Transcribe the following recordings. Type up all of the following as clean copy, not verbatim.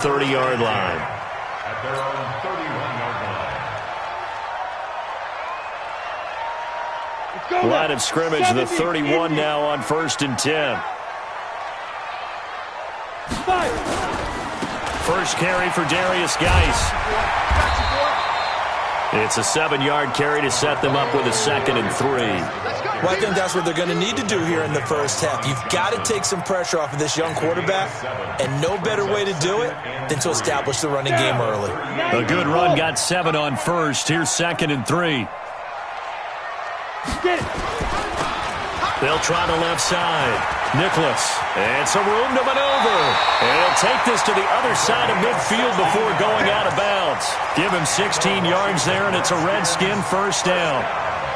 30-yard line. At their own 31-yard line. Line of scrimmage, the 31 now on 1st and 10. First carry for Darius Geis. It's a 7-yard carry to set them up with a 2nd and 3. Well, I think that's what they're going to need to do here in the first half. You've got to take some pressure off of this young quarterback, and no better way to do it than to establish the running game early. A good run, got 7 on 1st. Here's 2nd and 3. They'll try the left side. Nicholas, and some room to maneuver. And he'll take this to the other side of midfield before going out of bounds. Give him 16 yards there, and it's a Redskin first down.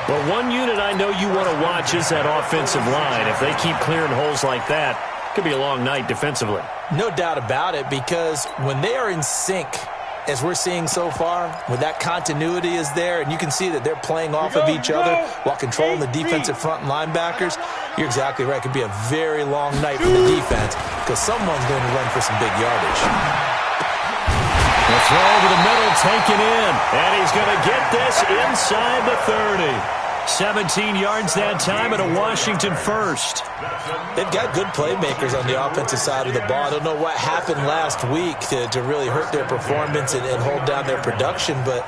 But one unit I know you want to watch is that offensive line. If they keep clearing holes like that, it could be a long night defensively. No doubt about it, because when they are in sync, as we're seeing so far, when that continuity is there, and you can see that they're playing off of each other while controlling the defensive front linebackers, you're exactly right. It could be a very long night for the defense because someone's going to run for some big yardage. The throw over the middle taken in, and he's going to get this inside the 30. 17 yards that time at a Washington first. They've got good playmakers on the offensive side of the ball. I don't know what happened last week to really hurt their performance and hold down their production, but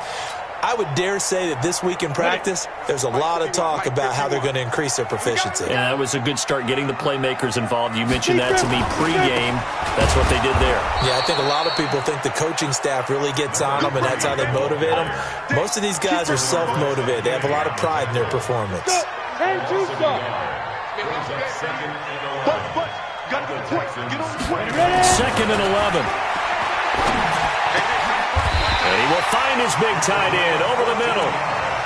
I would dare say that this week in practice, there's a lot of talk about how they're going to increase their proficiency. Yeah, that was a good start getting the playmakers involved. You mentioned that to me pregame. That's what they did there. Yeah, I think a lot of people think the coaching staff really gets on them, and that's how they motivate them. Most of these guys are self-motivated. They have a lot of pride in their performance. 2nd and 11. And he will find his big tight end over the middle.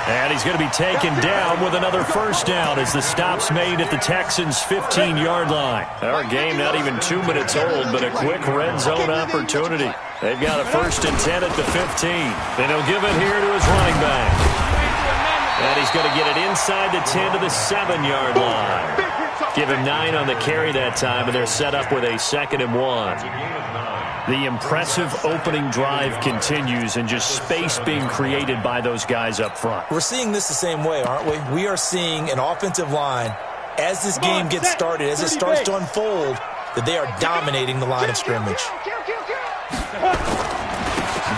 And he's going to be taken down with another first down as the stop's made at the Texans' 15-yard line. Our game not even 2 minutes old, but a quick red zone opportunity. They've got a 1st and 10 at the 15. Then he'll give it here to his running back. And he's going to get it inside the 10 to the 7-yard line. Give him 9 on the carry that time, and they're set up with a 2nd and 1. The impressive opening drive continues, and just space being created by those guys up front. We're seeing this the same way, aren't we? We are seeing an offensive line, as this game gets started, as it starts to unfold, that they are dominating the line of scrimmage.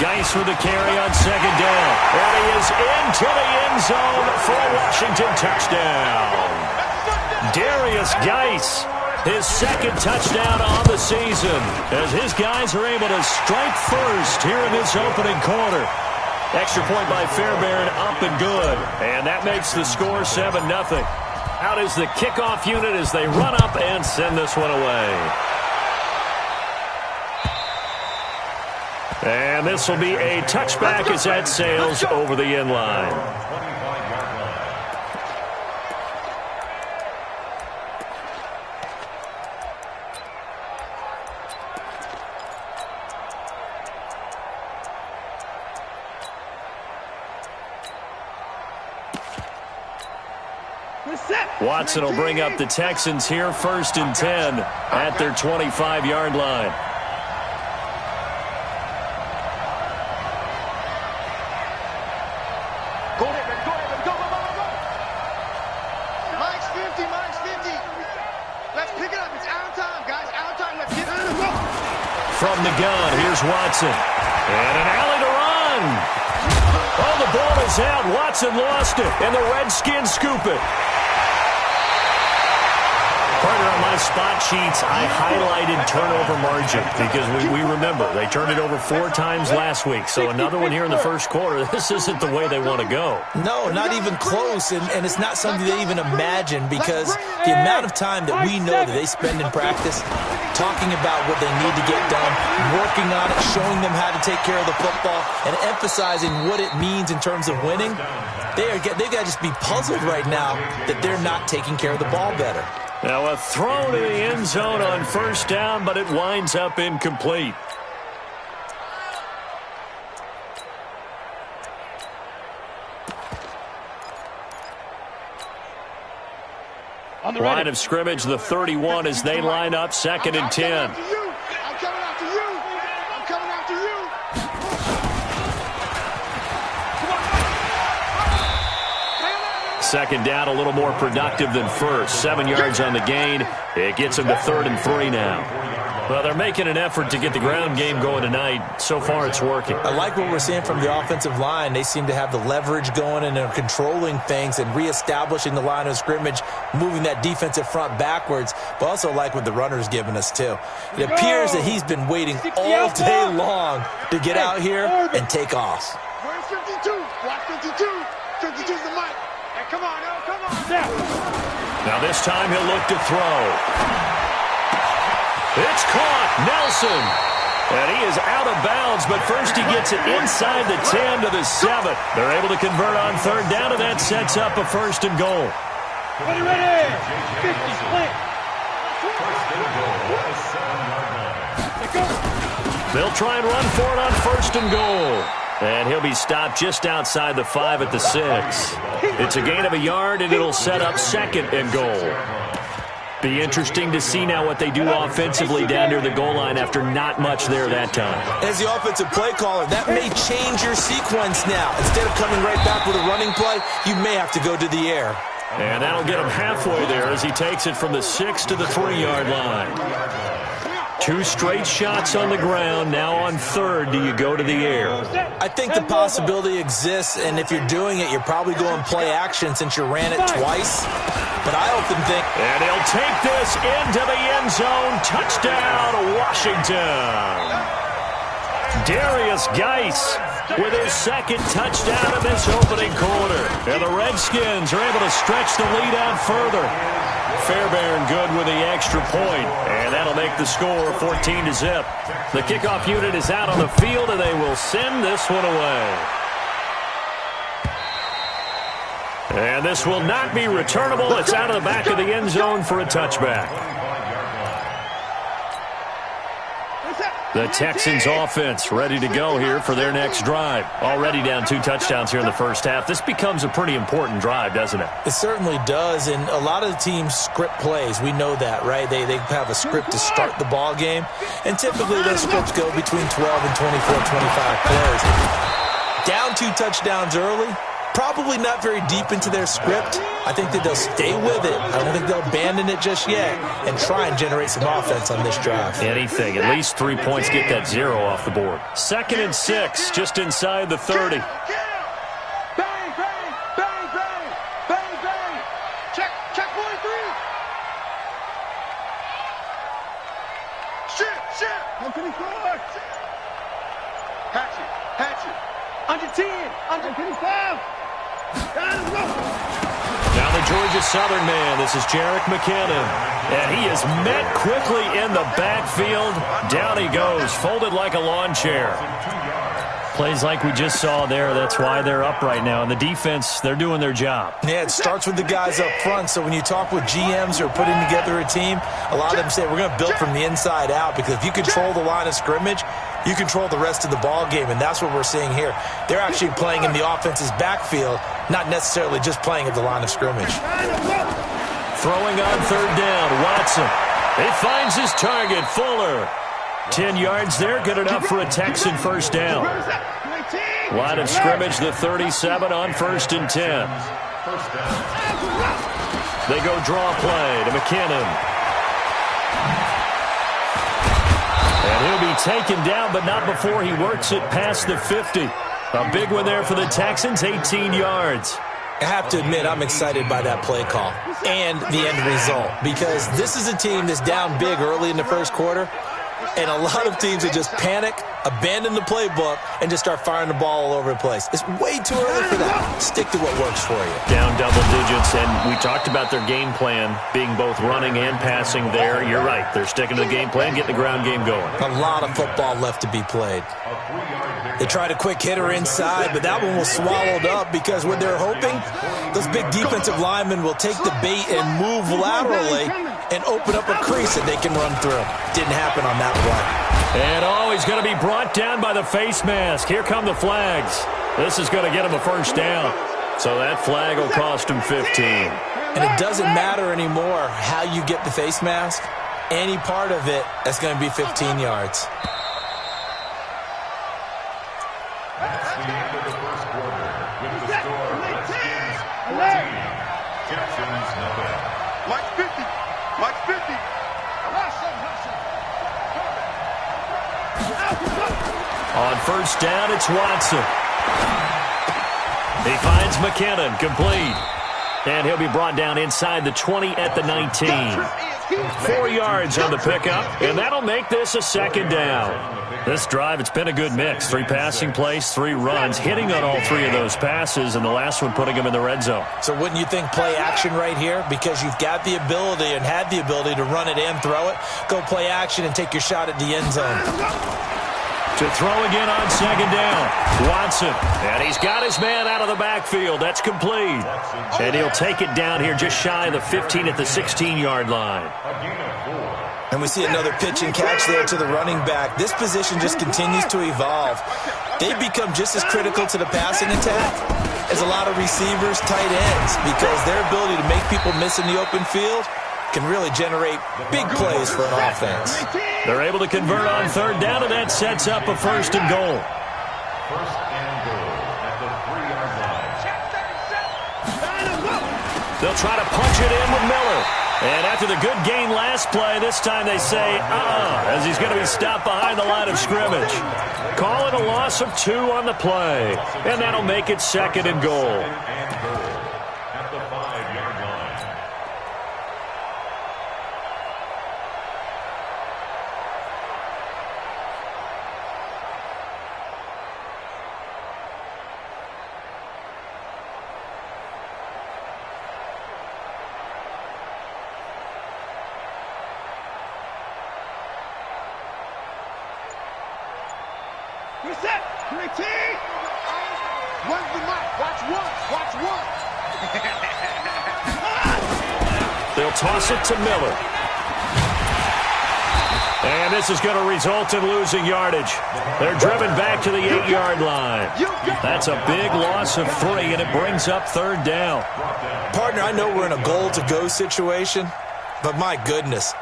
Geis with the carry on 2nd down. And he is into the end zone for a Washington touchdown. Darius Geis, his 2nd touchdown on the season, as his guys are able to strike first here in this opening quarter. Extra point by Fairbairn, up and good. And that makes the score 7-0. Out is the kickoff unit as they run up and send this one away. And this will be a touchback as that sails over the end line. Watson will bring up the Texans here, 1st and 10 at their 25-yard line. From the gun, here's Watson. And an alley to run. Oh, the ball is out. Watson lost it, and the Redskins scoop it. Partner, on my spot sheets, I highlighted turnover margin because we remember they turned it over 4 times last week. So another one here in the first quarter. This isn't the way they want to go. No, not even close, and it's not something they even imagine because the amount of time that we know that they spend in practice talking about what they need to get done, working on it, showing them how to take care of the football, and emphasizing what it means in terms of winning, they've got to just be puzzled right now that they're not taking care of the ball better. Now a throw to the end zone on 1st down, but it winds up incomplete. Line of scrimmage, the 31 as they line up 2nd and 10. I'm coming after you. I'm coming Second down, a little more productive than first. 7 yards on the gain. It gets them to 3rd and 3 now. Well, they're making an effort to get the ground game going tonight. So far, it's working. I like what we're seeing from the offensive line. They seem to have the leverage going and they're controlling things and reestablishing the line of scrimmage, moving that defensive front backwards, but also like what the runner's giving us, too. It appears that he's been waiting all day long to get out here and take off. Where's 52? Watch 52. 52's the mic. Hey, come on, come on. Now this time he'll look to throw. It's caught. Nelson. And he is out of bounds, but first he gets it inside the 10 to the 7. They're able to convert on 3rd down, and that sets up a 1st and goal. Ready, ready. 50, split. They'll try and run for it on 1st and goal. And he'll be stopped just outside the 5 at the 6. It's a gain of a yard, and it'll set up 2nd and goal. Be interesting to see now what they do offensively down near the goal line after not much there that time. As the offensive play caller, that may change your sequence now. Instead of coming right back with a running play, you may have to go to the air. And that'll get him halfway there as he takes it from the 6 to the 3-yard line. 2 straight shots on the ground. Now on 3rd, do you go to the air? I think the possibility exists, and if you're doing it, you're probably going play action since you ran it twice. But I often think... And he'll take this into the end zone. Touchdown, Washington. Darius Geis with his 2nd touchdown in this opening quarter. And the Redskins are able to stretch the lead out further. Fairbairn good with the extra point, and that'll make the score 14-0. The kickoff unit is out on the field, and they will send this one away. And this will not be returnable. It's out of the back of the end zone for a touchback. The Texans offense ready to go here for their next drive. Already down 2 touchdowns here in the first half. This becomes a pretty important drive, doesn't it? It certainly does, and a lot of the teams script plays. We know that, right? They have a script to start the ball game, and typically those scripts go between 12 and 24, 25 plays. Down 2 touchdowns early, probably not very deep into their script. I think that they'll stay with it. I don't think they'll abandon it just yet and try and generate some offense on this drive. Anything. At least 3 points, get that 0 off the board. 2nd and 6, just inside the 30. Bang, bang, bang, bang, bang, bang. Check 43. Shit. Anthony Clark. Hatchet. Under 10. Under 25. Now the Georgia Southern man. This is Jerick McKinnon. And he is met quickly in the backfield. Down he goes, folded like a lawn chair. Plays like we just saw there. That's why they're up right now. And the defense, they're doing their job. Yeah, it starts with the guys up front. So when you talk with GMs who are putting together a team, a lot of them say we're going to build from the inside out, because if you control the line of scrimmage, you control the rest of the ball game, and that's what we're seeing here. They're actually playing in the offense's backfield, not necessarily just playing at the line of scrimmage. Throwing on 3rd down, Watson. He finds his target, Fuller. 10 yards there, good enough for a Texan 1st down. Line of scrimmage, the 37 on 1st and 10. They go draw play to McKinnon. And he'll be taken down, but not before he works it past the 50. A big one there for the Texans, 18 yards. I have to admit, I'm excited by that play call and the end result, because this is a team that's down big early in the 1st quarter. And a lot of teams that just panic, abandon the playbook, and just start firing the ball all over the place. It's way too early for that. Stick to what works for you. Down double digits, and we talked about their game plan being both running and passing there. You're right. They're sticking to the game plan, getting the ground game going. A lot of football left to be played. They tried a quick hitter inside, but that one was swallowed up because what they're hoping, those big defensive linemen will take the bait and move laterally and open up a crease that they can run through. Didn't happen on that play. And he's going to be brought down by the face mask. Here come the flags. This is going to get him a 1st down. So that flag will cost him 15. And it doesn't matter anymore how you get the face mask. Any part of it, that's going to be 15 yards. That's the end of the first quarter. With the score, Redskins 14, Texans nothing. Mike 50. Mike 50. On first down, it's Watson. He finds McKinnon, complete. And he'll be brought down inside the 20 at the 19. 4 yards on the pickup, and that'll make this a second down. This drive, it's been a good mix. 3 passing plays, 3 runs, hitting on all 3 of those passes, and the last one putting them in the red zone. So wouldn't you think play action right here? Because you've got the ability and had the ability to run it and throw it. Go play action and take your shot at the end zone. To throw again on second down. Watson. And he's got his man out of the backfield. That's complete. And he'll take it down here just shy of the 15 at the 16-yard line. And we see another pitch and catch there to the running back. This position just continues to evolve. They've become just as critical to the passing attack as a lot of receivers, tight ends, because their ability to make people miss in the open field can really generate big plays for an offense. They're able to convert on third down, and that sets up a first and goal. First and goal at the 3-yard line. They'll try to punch it in with Miller. And after the good gain last play, this time they say, as he's going to be stopped behind the line of scrimmage. Call it a loss of 2 on the play. And that'll make it second and goal. At the 5-yard line. Reset. Repeat. Where's the mic? Watch one. Watch one. They'll toss it to Miller. And this is going to result in losing yardage. They're driven back to the 8-yard line. That's a big loss of 3, and it brings up third down. Partner, I know we're in a goal-to-go situation, but my goodness,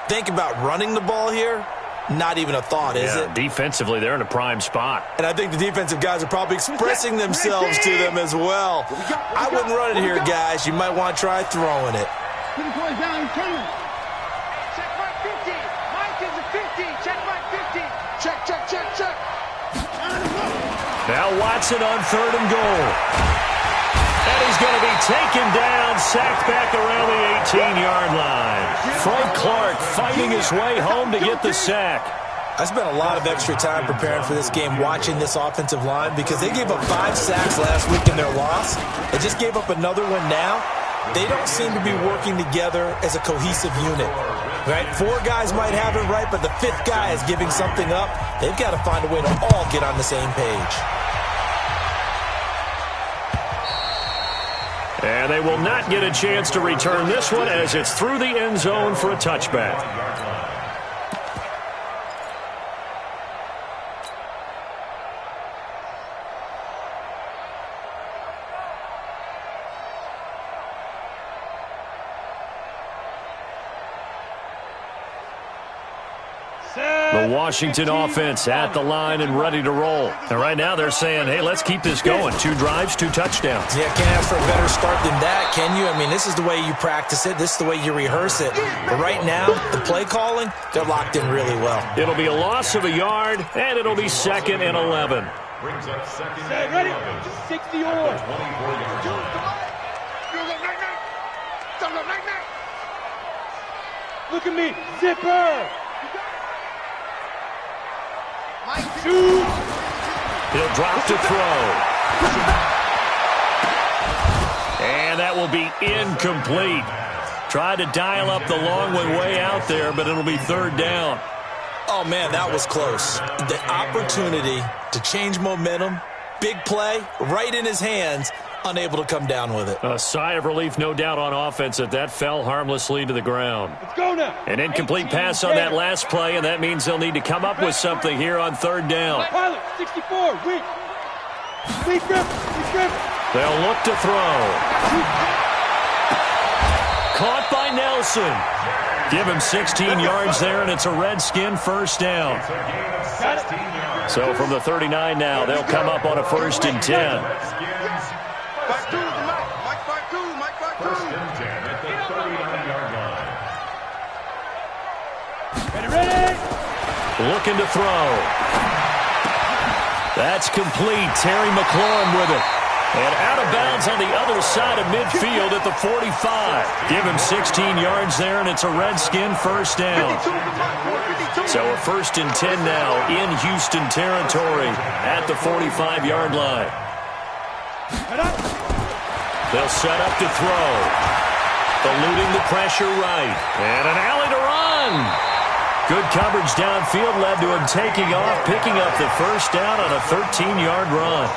think about running the ball here. Not even a thought, is it? Defensively, they're in a prime spot. And I think the defensive guys are probably expressing themselves to them as well. I wouldn't run it here, guys. You might want to try throwing it. Check my 50. Mike is a 50. Check my 50. Check. Now Watson on third and goal. And he's going to be taken down, sacked back around the 18-yard line. Frank Clark fighting his way home to get the sack. I spent a lot of extra time preparing for this game watching this offensive line because they gave up 5 sacks last week in their loss. They just gave up another one now. They don't seem to be working together as a cohesive unit. Right? 4 guys might have it right, but the 5th guy is giving something up. They've got to find a way to all get on the same page. And they will not get a chance to return this one as it's through the end zone for a touchback. The Washington offense at the line and ready to roll. And right now they're saying, hey, let's keep this going. 2 drives, 2 touchdowns. Yeah, can't ask for a better start than that, can you? I mean, this is the way you practice it. This is the way you rehearse it. But right now, the play calling, they're locked in really well. It'll be a loss of a yard, and it'll be 2nd and 11. Brings up 2nd Set, and ready? 11. 60 yards. 24-yard line. Look at me. Zipper. Shoot. He'll drop to throw. And that will be incomplete. Tried to dial up the long one way out there, but it'll be third down. Oh, man, that was close. The opportunity to change momentum, big play, right in his hands, unable to come down with it. A sigh of relief, no doubt, on offense that that fell harmlessly to the ground. Let's go now. An incomplete pass on that last play, and that means they'll need to come up with something here on third down. Pilot, 64, weak. Weak grip. They'll look to throw. Caught by Nelson. Give him 16 yards there, and it's a Redskin first down. It's a gain of 16 yards. So from the 39 now, they'll come up on a 1st and 10. First and 10 at the 39-yard line. Ready. Looking to throw. That's complete. Terry McLaurin with it. And out of bounds on the other side of midfield at the 45. Give him 16 yards there, and it's a Redskin 1st down. So a 1st and 10 now in Houston territory at the 45-yard line. They'll set up to throw. Eluding the pressure right. And an alley to run. Good coverage downfield led to him taking off, picking up the 1st down on a 13-yard run.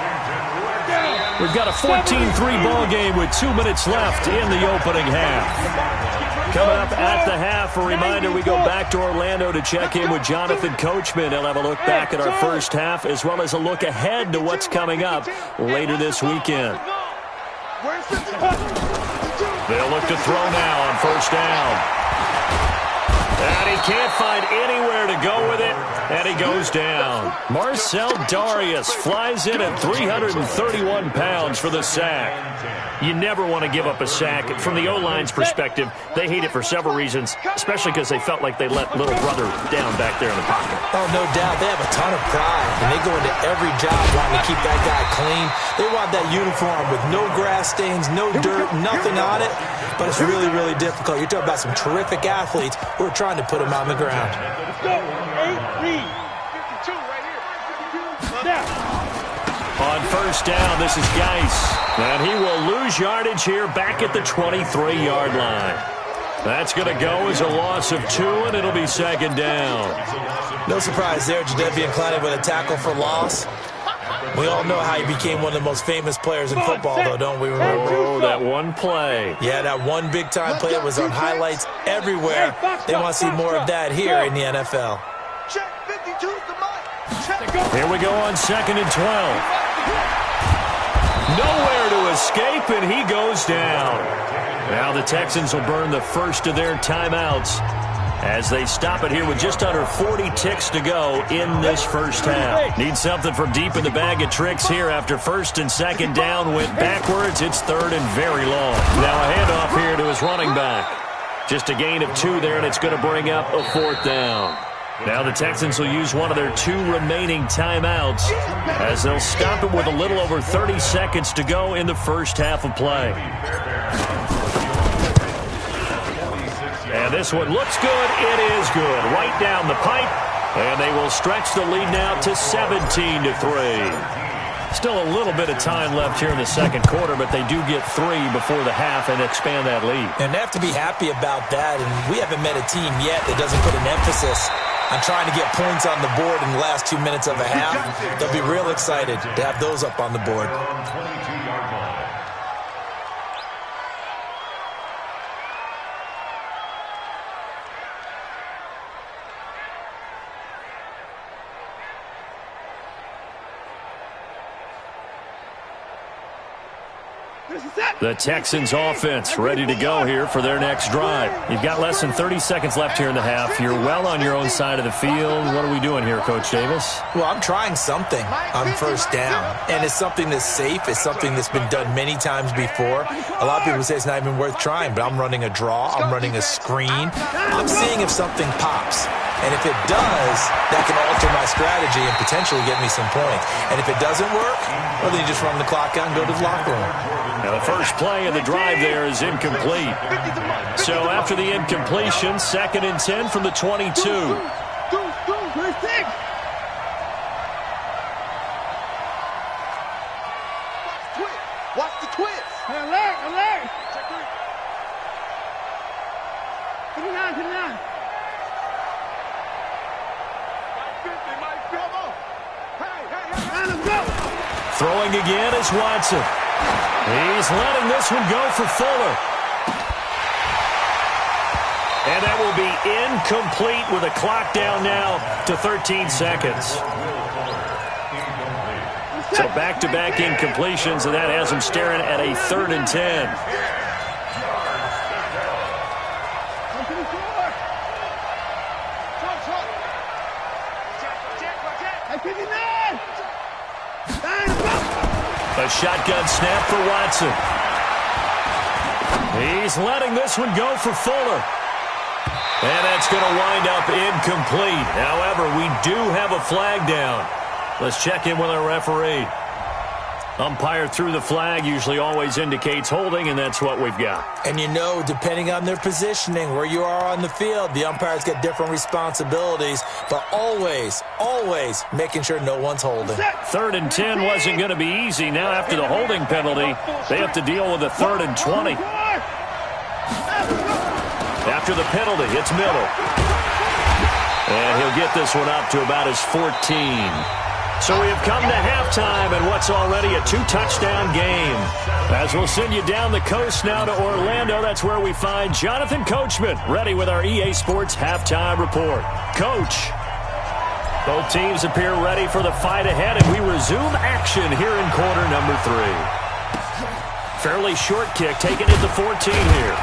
We've got a 14-3 ball game with 2 minutes left in the opening half. Coming up at the half, a reminder, we go back to Orlando to check in with Jonathan Coachman. He'll have a look back at our first half as well as a look ahead to what's coming up later this weekend. They'll look to throw now on 1st down. And he can't find anywhere to go with it, and he goes down. Marcel Darius flies in at 331 pounds for the sack. You never want to give up a sack. From the O-line's perspective, they hate it for several reasons, especially because they felt like they let little brother down back there in the pocket. Oh, no doubt. They have a ton of pride, and they go into every job wanting to keep that guy clean. They want that uniform with no grass stains, no dirt, nothing on it, but it's really, really difficult. You're talking about some terrific athletes who are trying to put him on the ground. Let's go. 8 read. 52 right here. Now. On 1st down, this is Geis. And he will lose yardage here back at the 23-yard line. That's going to go as a loss of 2, and it'll be 2nd down. No surprise there, Jadeveon Clowney with a tackle for loss. We all know how he became one of the most famous players in football, though, don't we? Remember? Oh, that one play. Yeah, that one big-time play that was on highlights everywhere. They want to see more of that here in the NFL. Check 52's the mic. Here we go on 2nd and 12. Nowhere to escape, and he goes down. Now the Texans will burn the first of their timeouts as they stop it here with just under 40 ticks to go in this first half. Need something from deep in the bag of tricks here after 1st and 2nd down went backwards. It's 3rd and very long. Now a handoff here to his running back. Just a gain of 2 there, and it's going to bring up a 4th down. Now the Texans will use one of their 2 remaining timeouts as they'll stop it with a little over 30 seconds to go in the first half of play. And this one looks good. It is good. Right down the pipe. And they will stretch the lead now to 17-3. Still a little bit of time left here in the 2nd quarter, but they do get 3 before the half and expand that lead. And they have to be happy about that. And we haven't met a team yet that doesn't put an emphasis on trying to get points on the board in the last 2 minutes of a half. They'll be real excited to have those up on the board. The Texans offense ready to go here for their next drive. You've got less than 30 seconds left here in the half. You're well on your own side of the field. What are we doing here, Coach Davis? Well, I'm trying something on 1st down, and it's something that's safe. It's something that's been done many times before. A lot of people say it's not even worth trying, but I'm running a draw. I'm running a screen. I'm seeing if something pops. And if it does, that can alter my strategy and potentially get me some points. And if it doesn't work, well, then you just run the clock out and go to the locker room. Now, the first play of the drive there is incomplete. So after the incompletion, 2nd and 10 from the 22. Watch the twist. Alert, alert. 59, 59. Throwing again is Watson. He's letting this one go for Fuller. And that will be incomplete with a clock down now to 13 seconds. So back-to-back incompletions, and that has him staring at a 3rd and 10. Hey, 59. A shotgun snap for Watson. He's letting this one go for Fuller. And that's going to wind up incomplete. However, we do have a flag down. Let's check in with our referee. Umpire threw the flag, usually always indicates holding, and that's what we've got. And you know, depending on their positioning, where you are on the field, the umpires get different responsibilities, but always, always making sure no one's holding. 3rd and 10 wasn't going to be easy. Now after the holding penalty, they have to deal with a 3rd and 20. After the penalty, it's Miller. And he'll get this one up to about his 14. So we have come to halftime in what's already a 2-touchdown game. As we'll send you down the coast now to Orlando, that's where we find Jonathan Coachman, ready with our EA Sports halftime report. Coach, both teams appear ready for the fight ahead, and we resume action here in quarter number 3. Fairly short kick, taken at the 14 here.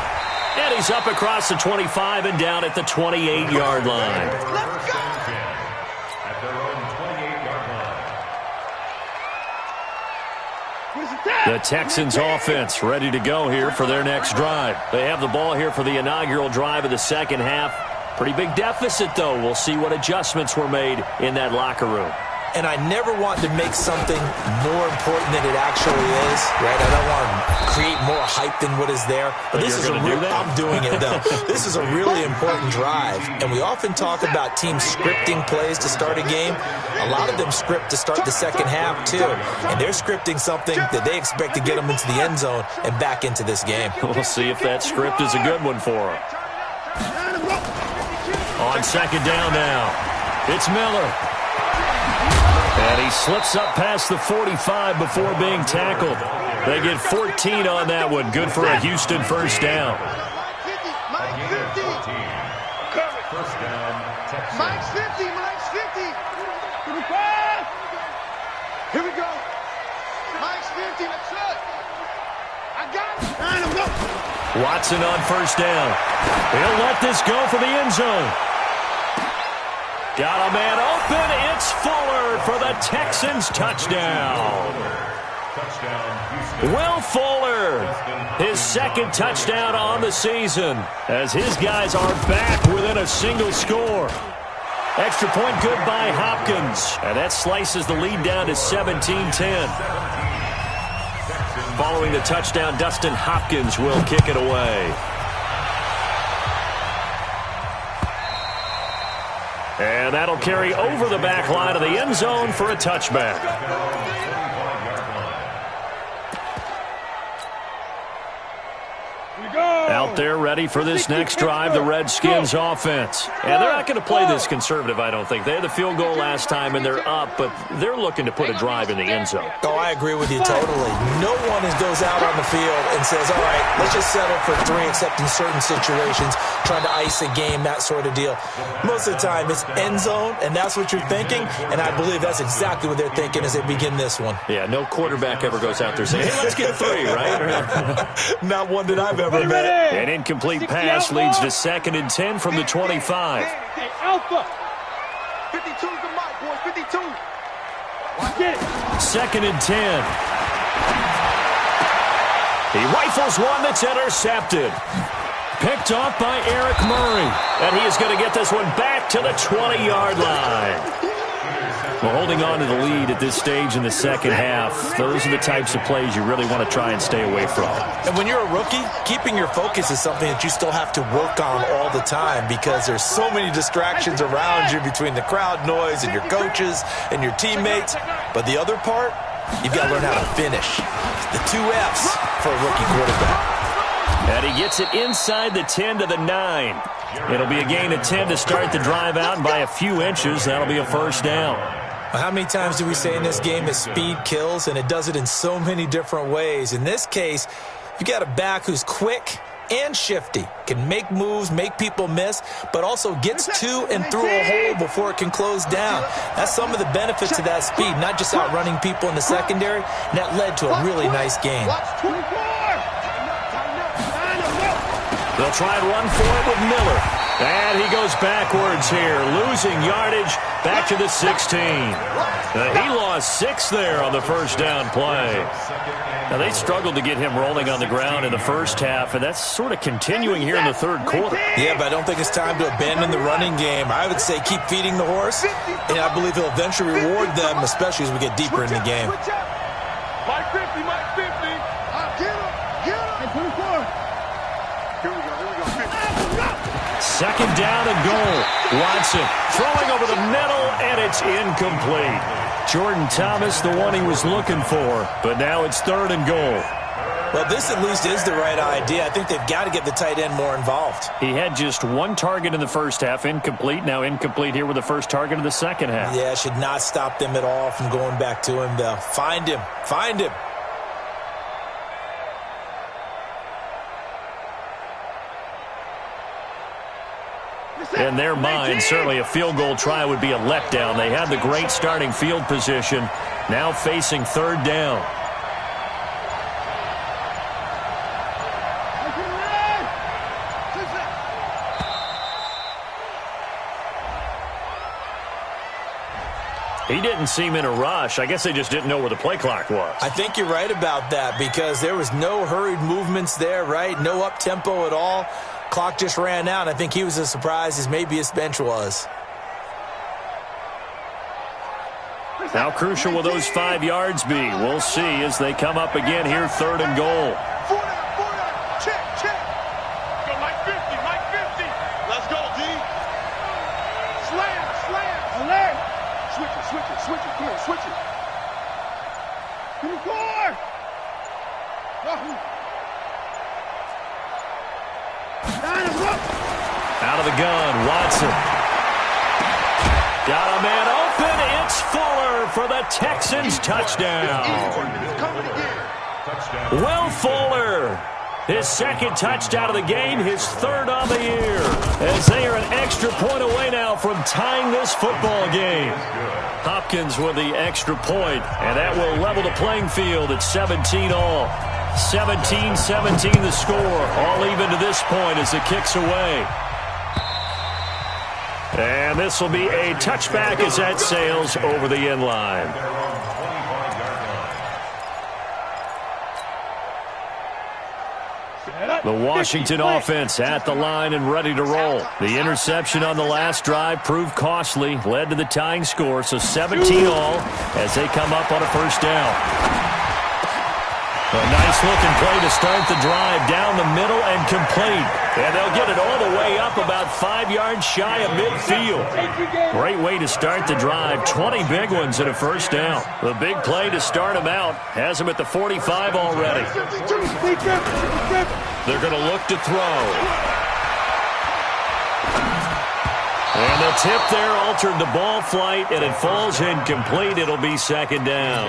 And he's up across the 25 and down at the 28-yard line. The Texans offense ready to go here for their next drive. They have the ball here for the inaugural drive of the second half. Pretty big deficit, though. We'll see what adjustments were made in that locker room. And I never want to make something more important than it actually is, right? I don't want to create more hype than what is there. But this is I'm doing it, though. This is a really important drive. And we often talk about teams scripting plays to start a game. A lot of them script to start the second half, too. And they're scripting something that they expect to get them into the end zone and back into this game. We'll see if that script is a good one for them. On second down now, it's Miller. And he slips up past the 45 before being tackled. They get 14 on that one. Good for a Houston first down. First down, Texans. Mike's 50, Mike's 50. Here we go. Mike's 50, let's go. I got it. Line him up. Watson on first down. He'll let this go for the end zone. Got a man open. It's Fuller for the Texans touchdown. Will Fuller, his second touchdown on the season, as his guys are back within a single score. Extra point good by Hopkins, and that slices the lead down to 17-10. Following the touchdown, Dustin Hopkins will kick it away. And that'll carry over the back line of the end zone for a touchback. Out there ready for this next drive, the Redskins offense. And they're not going to play this conservative, I don't think. They had the field goal last time, and they're up, but they're looking to put a drive in the end zone. Oh, I agree with you totally. No one goes out on the field and says, all right, let's just settle for 3, except in certain situations, trying to ice a game, that sort of deal. Most of the time, it's end zone, and that's what you're thinking, and I believe that's exactly what they're thinking as they begin this one. Yeah, no quarterback ever goes out there saying, hey, let's get 3, right? Not one that I've ever met. An incomplete pass leads to 2nd and 10 from the 25. Hey, Alpha. 52's the mic, boys, 52. Get it. 2nd and 10. He rifles one that's intercepted. Picked off by Eric Murray. And he is going to get this one back to the 20-yard line. Well, holding on to the lead at this stage in the second half, those are the types of plays you really want to try and stay away from. And when you're a rookie, keeping your focus is something that you still have to work on all the time because there's so many distractions around you between the crowd noise and your coaches and your teammates. But the other part, you've got to learn how to finish. The 2 F's for a rookie quarterback. And he gets it inside the 10 to the 9. It'll be a gain of 10 to start the drive out, and by a few inches, that'll be a first down. How many times do we say in this game that speed kills, and it does it in so many different ways? In this case, you got a back who's quick and shifty, can make moves, make people miss, but also gets to and through a hole before it can close down. That's some of the benefits of that speed, not just outrunning people in the secondary, and that led to a really nice game. They'll try and run for it with Miller. And he goes backwards here, losing yardage back to the 16. He lost 6 there on the first down play. Now, they struggled to get him rolling on the ground in the first half, and that's sort of continuing here in the third quarter. Yeah, but I don't think it's time to abandon the running game. I would say keep feeding the horse, and I believe he'll eventually reward them, especially as we get deeper in the game. Mike 50, Mike 50. Get him. Hey, 24. Here we go, 50. Second down and goal. Watson throwing over the middle, and it's incomplete. Jordan Thomas, the one he was looking for, but now it's third and goal. Well, this at least is the right idea. I think they've got to get the tight end more involved. He had just 1 target in the first half, incomplete. Now incomplete here with the first target of the second half. Yeah, should not stop them at all from going back to him, though. Find him. In their mind, certainly a field goal try would be a letdown. They had the great starting field position, now facing third down. He didn't seem in a rush. I guess they just didn't know where the play clock was. I think you're right about that because there was no hurried movements there, right? No up-tempo at all. Clock just ran out. I think he was as surprised as maybe his bench was. How crucial will those 5 yards be? We'll see as they come up again here, third and goal. 4 down. Check. Go Mike 50, Mike 50. Let's go, D. Slam. Alert. Switch it. Come on, switch it. 24. Out of the gun, Watson. Got a man open. It's Fuller for the Texans touchdown. Will Fuller, his second touchdown of the game, his third on the year, as they are an extra point away now from tying this football game. Hopkins with the extra point, and that will level the playing field at 17 all. 17-17 the score, all even to this point as it kicks away. And this will be a touchback as that sails over the end line. The Washington offense at the line and ready to roll. The interception on the last drive proved costly, led to the tying score, so 17 all as they come up on a first down. A nice-looking play to start the drive down the middle and complete. And they'll get it all the way up about 5 yards shy of midfield. Great way to start the drive. 20 big ones and a first down. The big play to start them out has them at the 45 already. They're going to look to throw. And the tip there altered the ball flight, and it falls incomplete. It'll be second down.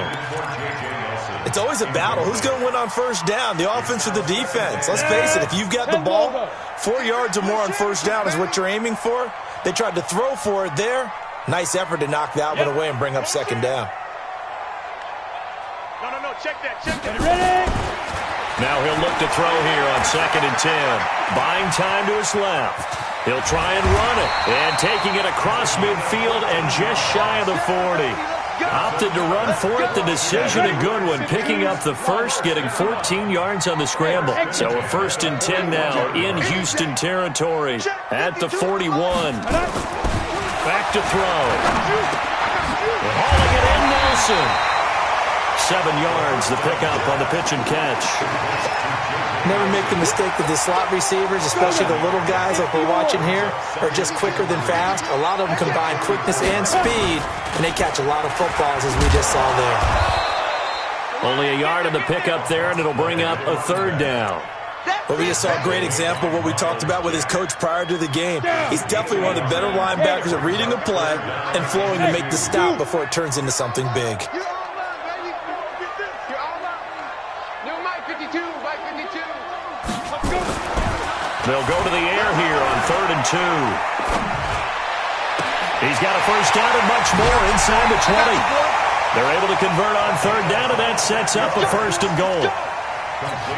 It's always a battle. Who's going to win on first down, the offense or the defense? Let's face it, if you've got the ball, 4 yards or more on first down is what you're aiming for. They tried to throw for it there. Nice effort to knock that one away and bring up second down. No, check that. Ready? Now he'll look to throw here on 2nd and 10. Buying time to his left. He'll try and run it. And taking it across midfield and just shy of the 40. Opted to run for it. The decision a good one. Picking up the first, getting 14 yards on the scramble. So a 1st and 10 now in Houston territory at the 41. Back to throw. Hauling it in, Nelson. 7 yards, the pickup on the pitch and catch. Never make the mistake that the slot receivers, especially the little guys like we're watching here, are just quicker than fast. A lot of them combine quickness and speed, and they catch a lot of footballs as we just saw there. Only a yard of the pickup there, and it'll bring up a third down. But we just saw a great example of what we talked about with his coach prior to the game. He's definitely one of the better linebackers at reading a play and flowing to make the stop before it turns into something big. They'll go to the air here on 3rd and 2. He's got a first down and much more inside the 20. They're able to convert on 3rd down, and that sets up a 1st and goal.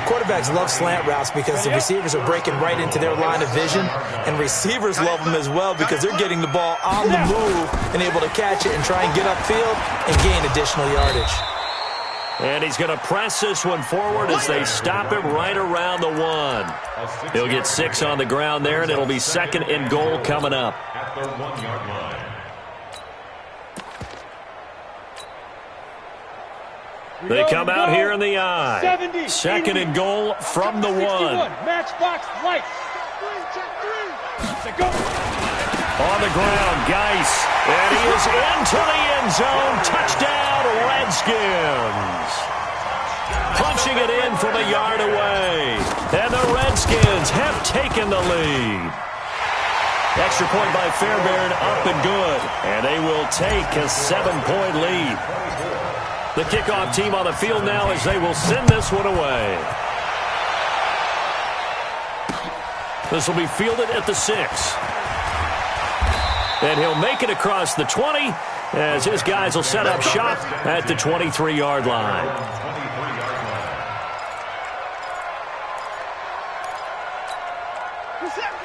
Quarterbacks love slant routes because the receivers are breaking right into their line of vision, and receivers love them as well because they're getting the ball on the move and able to catch it and try and get upfield and gain additional yardage. And he's going to press this one forward as they stop him right around the 1. He'll get 6 on the ground there, and it'll be 2nd and goal coming up. At the 1-yard line. They come out here in the eye. 2nd and goal from the 1. Matchbox lights. On the ground, Geis. And he is into the end zone. Touchdown, Redskins. Punching it in from a yard away. And the Redskins have taken the lead. Extra point by Fairbairn, up and good. And they will take a 7-point lead. The kickoff team on the field now as they will send this one away. This will be fielded at the 6. And he'll make it across the 20 as his guys will set up shop at the 23-yard line.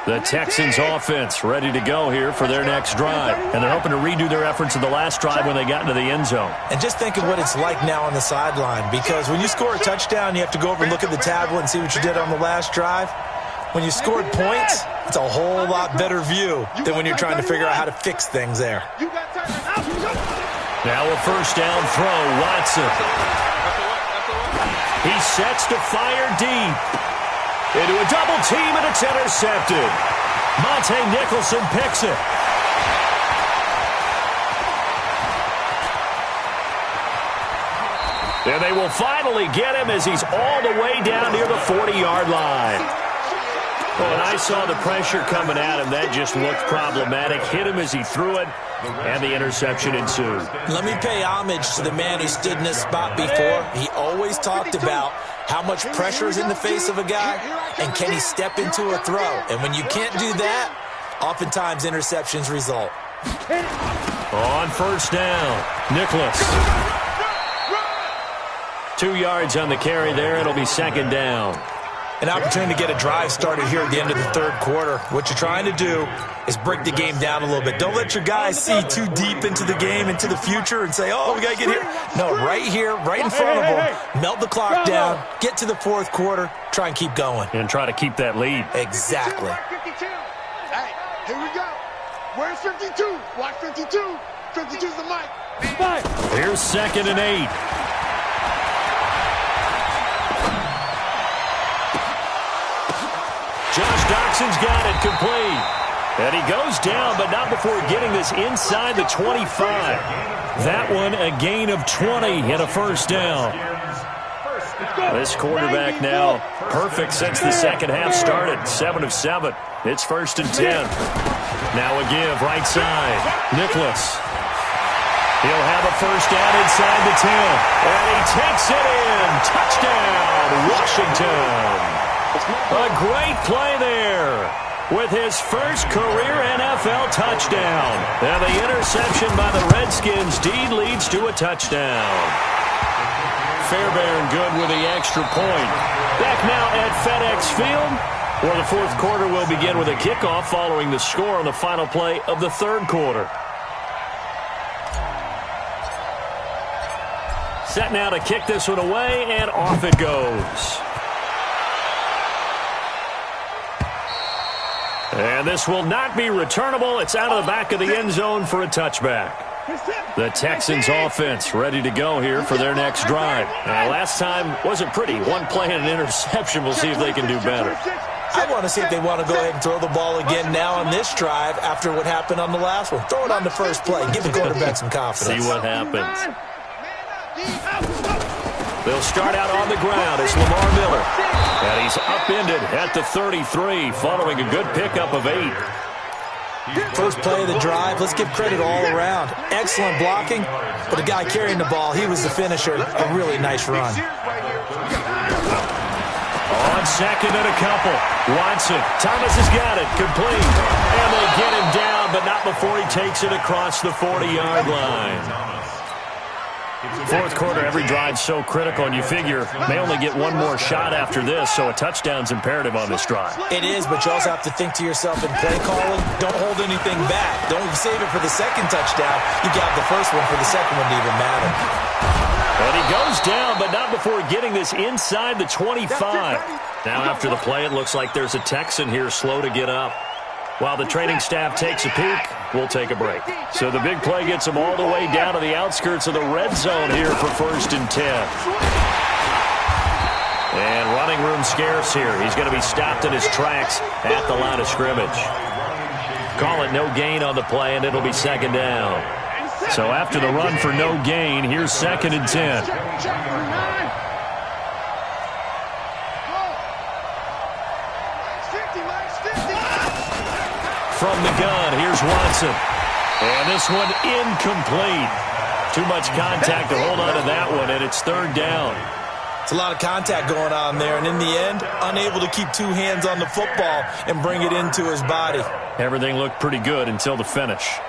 The Texans offense ready to go here for their next drive. And they're hoping to redo their efforts in the last drive when they got into the end zone. And just think of what it's like now on the sideline, because when you score a touchdown, you have to go over and look at the tablet and see what you did on the last drive. When you scored points, it's a whole lot better view than when you're trying to figure out how to fix things there. Now a first down throw, Watson. He sets to fire deep. Into a double team, and it's intercepted. Monte Nicholson picks it. And they will finally get him as he's all the way down near the 40-yard line. When I saw the pressure coming at him, that just looked problematic. Hit him as he threw it, and the interception ensued. Let me pay homage to the man who stood in this spot before. He always talked about how much pressure is in the face of a guy, and can he step into a throw? And when you can't do that, oftentimes interceptions result. On first down, Nicholas. 2 yards on the carry there. It'll be 2nd down. An opportunity to get a drive started here at the end of the 3rd quarter. What you're trying to do is break the game down a little bit. Don't let your guys see too deep into the game, into the future, and say, oh, we got to get here. No, right here, right in front of them, melt the clock down, get to the 4th quarter, try and keep going. And try to keep that lead. Exactly. Hey, here we go. Where's 52? Watch 52. 52's the mic. Here's 2nd and 8. Josh Doxson's got it complete. And he goes down, but not before getting this inside the 25. That one a gain of 20 and a first down. This quarterback now perfect since the second half started. 7 of 7. It's 1st and 10. Now a give right side. Nicholas. He'll have a first down inside the 10. And he takes it in. Touchdown, Washington. A great play there with his first career NFL touchdown. And the interception by the Redskins deed leads to a touchdown. Fairbairn good with the extra point. Back now at FedEx Field, where the 4th quarter will begin with a kickoff following the score on the final play of the 3rd quarter. Set now to kick this one away, and off it goes. And this will not be returnable. It's out of the back of the end zone for a touchback. The Texans offense ready to go here for their next drive. Last time wasn't pretty. One play and an interception. We'll see if they can do better. I want to see if they want to go ahead and throw the ball again now on this drive after what happened on the last one. Throw it on the first play. Give the quarterback some confidence. See what happens. They'll start out on the ground. It's Lamar Miller. And he's upended at the 33 following a good pickup of 8. First play of the drive. Let's give credit all around. Excellent blocking, but the guy carrying the ball, he was the finisher. A really nice run. On 2nd and a couple. Watson. Thomas has got it. Complete. And they get him down, but not before he takes it across the 40-yard line. Fourth quarter, every drive's so critical, and you figure may only get one more shot after this, so a touchdown's imperative on this drive. It is, but you also have to think to yourself in play calling, don't hold anything back. Don't save it for the second touchdown. You got the first one for the second one to even matter. And he goes down, but not before getting this inside the 25. Now after the play, it looks like there's a Texan here slow to get up. While the training staff takes a peek, we'll take a break. So the big play gets him all the way down to the outskirts of the red zone here for 1st and 10. And running room scarce here. He's going to be stopped in his tracks at the line of scrimmage. Call it no gain on the play, and it'll be 2nd down. So after the run for no gain, here's 2nd and 10. From the gun, here's Watson. And this one incomplete. Too much contact to hold on to that one, and it's 3rd down. It's a lot of contact going on there, and in the end, unable to keep 2 hands on the football and bring it into his body. Everything looked pretty good until the finish.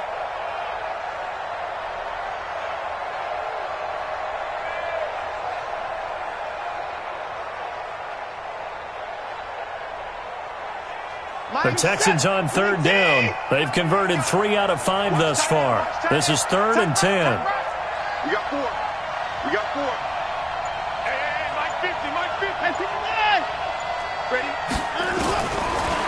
The Texans on 3rd down. They've converted 3 out of 5 thus far. This is 3rd and 10. We got 4. We got 4. Hey, Mike 50, Mike 50. Ready?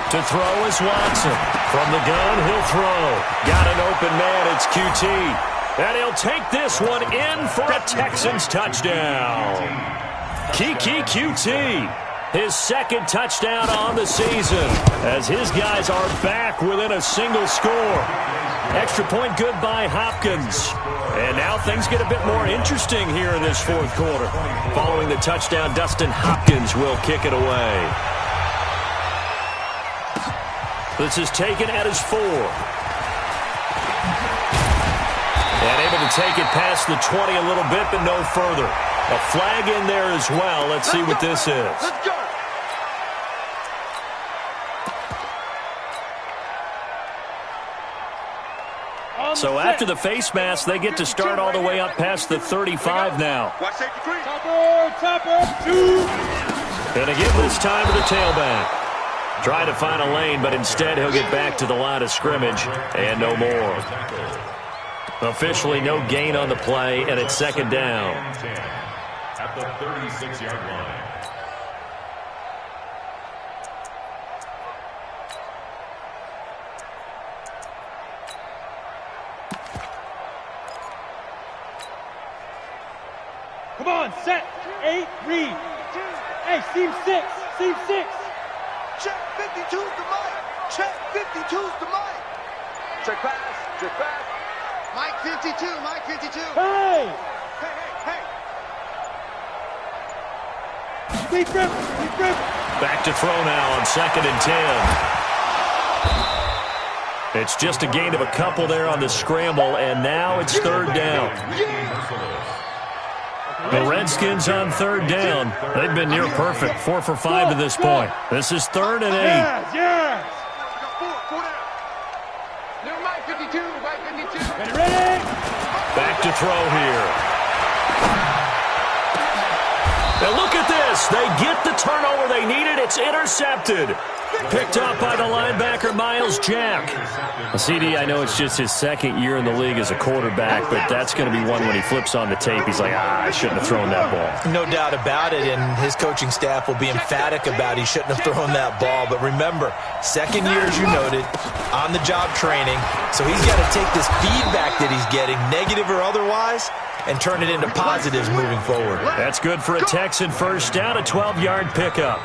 To throw is Watson. From the gun, he'll throw. Got an open man, it's QT. And he'll take this one in for a Texans touchdown. Kiki QT. His 2nd touchdown on the season as his guys are back within a single score. Extra point good by Hopkins. And now things get a bit more interesting here in this 4th quarter. Following the touchdown, Dustin Hopkins will kick it away. This is taken at his 4. And able to take it past the 20 a little bit, but no further. A flag in there as well. Let's see what this is. Let's go. So after the face mask, they get to start all the way up past the 35 now. Watch safety 3. Topper, 2. And again this time to the tailback. Try to find a lane, but instead he'll get back to the line of scrimmage and no more. Officially no gain on the play, and it's 2nd down. At the 36-yard line. Come on, set. 8, read. Hey, seam 6. Seam 6. Check 52's the Mike. Check 52's the Mike. Check pass. Check pass. Mike 52. Mike 52. Hey. Hey. Deep grip. Deep grip. Back to throw now on 2nd and 10. It's just a gain of a couple there on the scramble, and now it's 3rd down. The Redskins on 3rd down. They've been near perfect, 4 for 5 to this point. This is 3rd and 8. Yes. 4 down. New Mike 52. Mike 52. Ready. Back to throw here. And look at this. They get the turnover they needed. It's intercepted. Picked up by the linebacker, Miles Jack. CD, I know it's just his 2nd year in the league as a quarterback, but that's going to be one when he flips on the tape. He's like, I shouldn't have thrown that ball. No doubt about it, and his coaching staff will be emphatic about he shouldn't have thrown that ball. But remember, 2nd year, as you noted, on-the-job training. So he's got to take this feedback that he's getting, negative or otherwise, and turn it into positives moving forward. That's good for a Texan first down, a 12-yard pickup.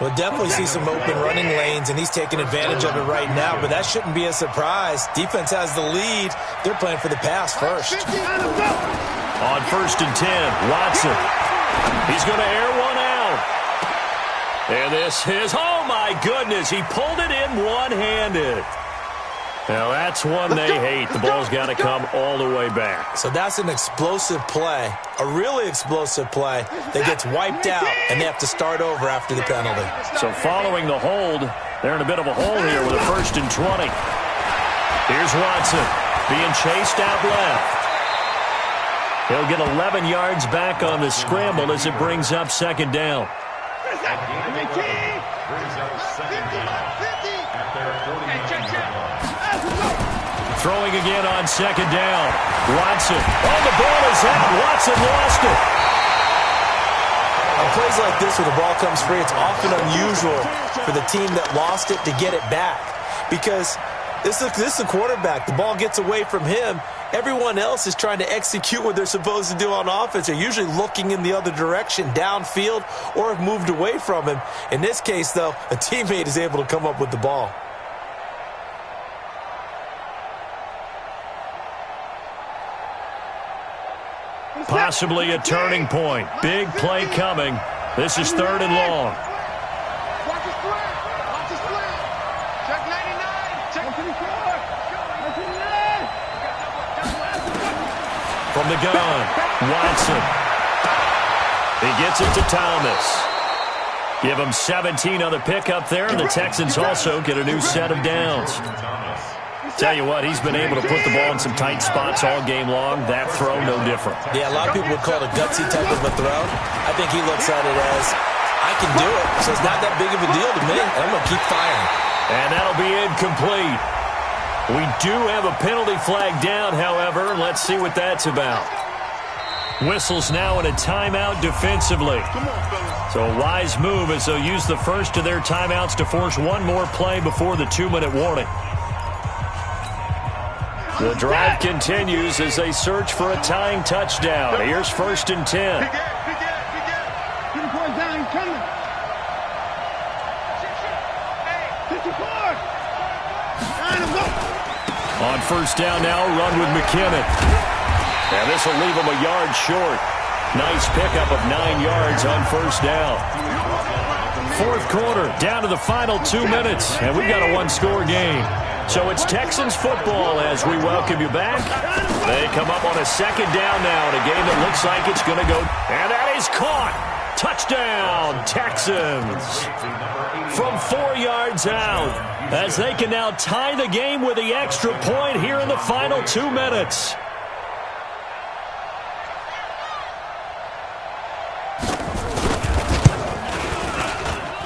We'll definitely see some open running lanes, and he's taking advantage of it right now, but that shouldn't be a surprise. Defense has the lead. They're playing for the pass first. On 1st and 10, Watson. He's going to air one out. And this is, oh my goodness, he pulled it in one-handed. Now that's one they hate. The ball's got to come all the way back. So that's an explosive play, a really explosive play that gets wiped out, and they have to start over after the penalty. So following the hold, they're in a bit of a hole here with a 1st and 20. Here's Watson being chased out left. He'll get 11 yards back on the scramble as it brings up second down. Brings up second down at their 40-yard line. Throwing again on second down. Watson. Oh, the ball is out. Watson lost it. On plays like this where the ball comes free, it's often unusual for the team that lost it to get it back. Because this is the quarterback. The ball gets away from him. Everyone else is trying to execute what they're supposed to do on offense. They're usually looking in the other direction, downfield, or have moved away from him. In this case, though, a teammate is able to come up with the ball. Possibly a turning point. Big play coming. This is 3rd and long. Watch his split. Watch his split. Check 99. Check 54. From the gun, Watson. He gets it to Thomas. Give him 17 on the pickup there, and the Texans also get a new set of downs. Tell you what, he's been able to put the ball in some tight spots all game long. That throw, no different. Yeah, a lot of people would call it a gutsy type of a throw. I think he looks at it as, I can do it, so it's not that big of a deal to me. I'm going to keep firing. And that'll be incomplete. We do have a penalty flag down, however. Let's see what that's about. Whistles now in a timeout defensively. So a wise move as they'll use the first of their timeouts to force one more play before the 2-minute warning. The drive continues as they search for a tying touchdown. Here's 1st and 10. On 1st down now, run with McKinnon. And this will leave him a yard short. Nice pickup of 9 yards on 1st down. 4th quarter, down to the final 2 minutes, and we've got a one-score game. So it's Texans football as we welcome you back. They come up on a 2nd down now in a game that looks like it's going to go. And that is caught. Touchdown, Texans. From 4 yards out, as they can now tie the game with the extra point here in the final 2 minutes.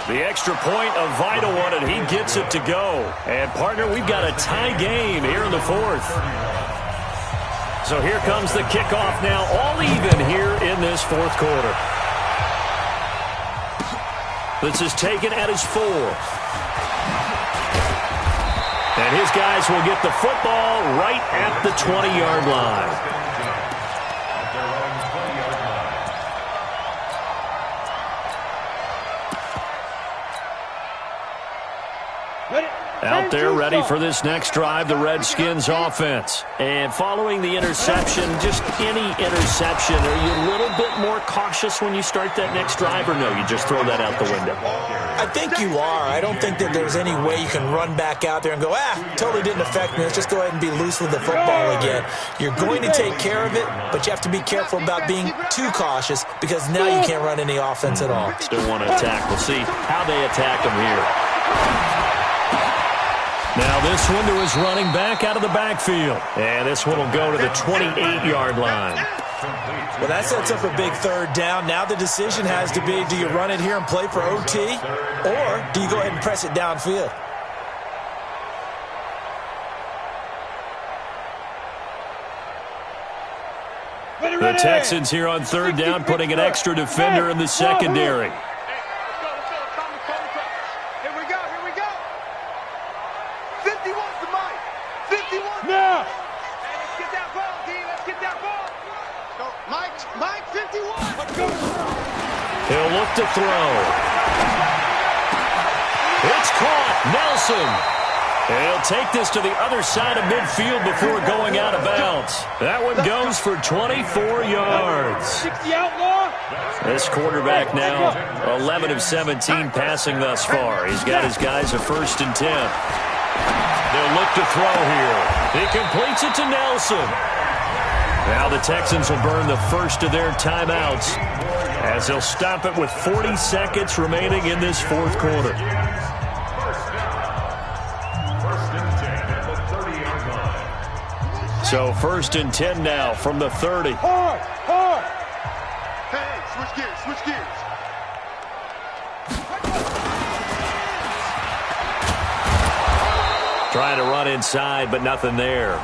The extra point, a vital one, and he gets it to go. And, partner, we've got a tie game here in the 4th. So here comes the kickoff now, all even here in this 4th quarter. This is taken at his 4. And his guys will get the football right at the 20-yard line. Out there ready for this next drive, the Redskins offense. And following the interception, just any interception, are you a little bit more cautious when you start that next drive, or no, you just throw that out the window? I think you are. I don't think that there's any way you can run back out there and go, totally didn't affect me. Let's just go ahead and be loose with the football again. You're going to take care of it, but you have to be careful about being too cautious because now you can't run any offense at all. Still want to attack. We'll see how they attack them here. Now this one to his running back out of the backfield. And this one will go to the 28-yard line. Well, that sets up a big 3rd down. Now the decision has to be, do you run it here and play for OT, or do you go ahead and press it downfield? The Texans here on 3rd down, putting an extra defender in the secondary. He'll look to throw. It's caught. Nelson. He'll take this to the other side of midfield before going out of bounds. That one goes for 24 yards. This quarterback now 11 of 17 passing thus far. He's got his guys a 1st and 10. They'll look to throw here. He completes it to Nelson. Now the Texans will burn the first of their timeouts as they'll stop it with 40 seconds remaining in this 4th quarter. So 1st and 10 now from the 30. Switch gears, switch gears. Trying to run inside, but nothing there.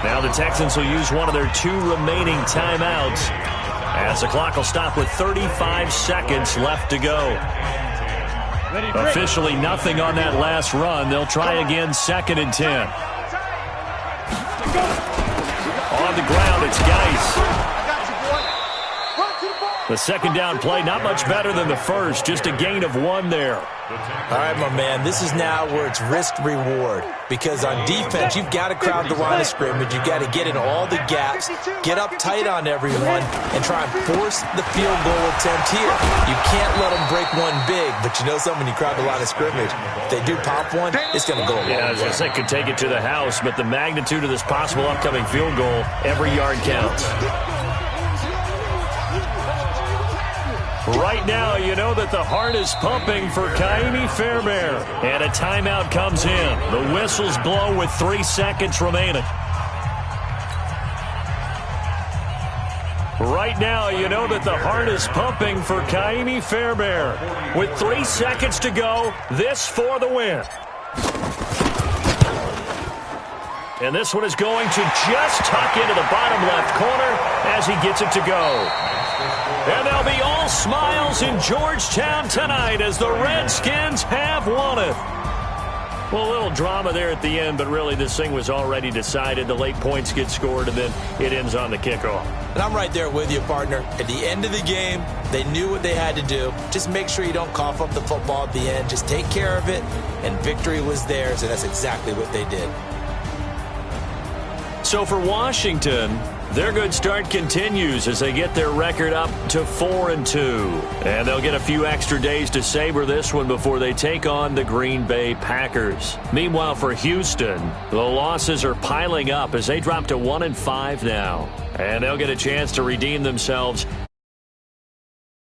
Now the Texans will use one of their 2 remaining timeouts as the clock will stop with 35 seconds left to go. Officially nothing on that last run. They'll try again 2nd and 10. On the ground, it's Geis. The second down play, not much better than the first, just a gain of 1 there. All right, my man, this is now where it's risk-reward. Because on defense, you've got to crowd the line of scrimmage. You've got to get in all the gaps, get up tight on everyone, and try and force the field goal attempt here. You can't let them break one big, but you know something, when you crowd the line of scrimmage, if they do pop one, it's going to go a long way. Yeah, I was going to say, could take it to the house, but the magnitude of this possible upcoming field goal, every yard counts. Right now, you know that the heart is pumping for Kaimi Fairbairn. And a timeout comes in. The whistles blow with 3 seconds remaining. Right now, you know that the heart is pumping for Kaimi Fairbairn. With 3 seconds to go, this for the win. And this one is going to just tuck into the bottom left corner as he gets it to go. And they'll be all smiles in Georgetown tonight as the Redskins have won it. Well, a little drama there at the end, but really this thing was already decided. The late points get scored, and then it ends on the kickoff. And I'm right there with you, partner. At the end of the game, they knew what they had to do. Just make sure you don't cough up the football at the end. Just take care of it, and victory was theirs, and that's exactly what they did. So for Washington, their good start continues as they get their record up to 4-2. And they'll get a few extra days to savor this one before they take on the Green Bay Packers. Meanwhile, for Houston, the losses are piling up as they drop to 1-5 now. And they'll get a chance to redeem themselves